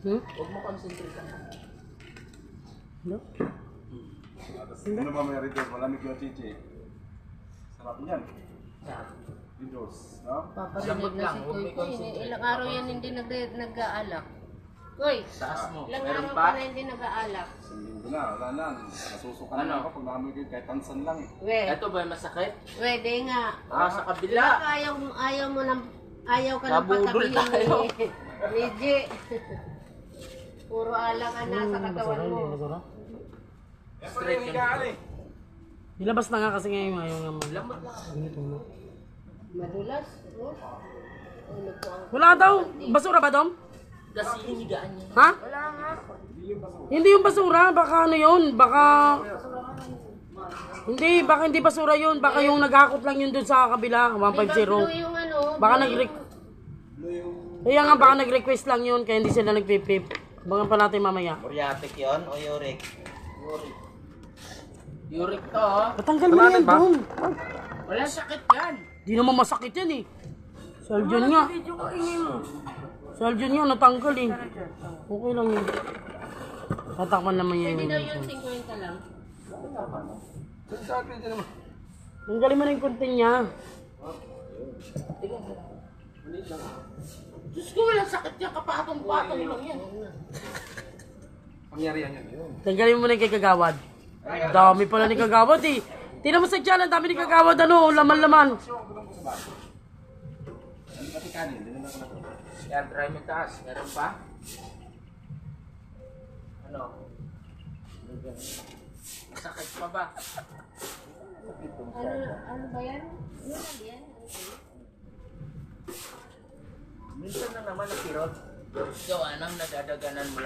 Huwag mo concentrate ka. No? Ano ba may rin malamig yung chichi? Sarap niyan. Windows, no? Paparinig na si Kuy. Ilang araw yan hindi nag-aalak. Kuy, Taas mo. ilang Meron araw pa? pa na hindi nag-aalak. Hindi na, wala na. Nasusukan Ano? na ako pag naamoy ko kahit tansan lang eh. We, Ito ba masakit? pwede nga. Sa kabila. Baka ayaw mo nang, ayaw ka nang Nabudol patabihin tayo. ni G. Puro alak ka na sa katawan mo. Straight yan. Ilabas na nga kasi ngayon ayaw nga mo. Lamot lang. Madulas. Oh. Ano po ang... Wala daw. Basura ba, Dom? Kasi hinigaan niya. Ha? Hindi yung basura. Baka ano yun? Baka... Hindi, baka hindi basura yun. Baka yung naghakot lang yun dun sa kabila. 150. Blue yung ano. Baka Kaya nga baka nag-request lang yun. Kaya hindi sila nagpipip. Abangan pa natin mamaya. Muriatic yun o Yorick? Uric to, oh. Patanggal mo yan, Dom. Wala sakit yan. Di naman masakit yan eh. Saldion nga. Saldion nga, natanggal eh. Okay lang yun. Tatakpan naman yan. Pwede daw yung 50 lang. Tanggalin mo na yung konti niya. Diyos ko, walang sakit yan. Kapatong-patong lang yan. Tanggalin mo na yung kay Kagawad. Dami pala ni Kagawad eh. Tingnan mo sa tiyan, ang dami ni Kagawad ano, laman-laman. Yan, try mo taas. Meron pa? Ano? Masakit pa ba? Ano ba yan? Ano yan? Minsan na naman nakirot. Gawa nang nadadaganan mo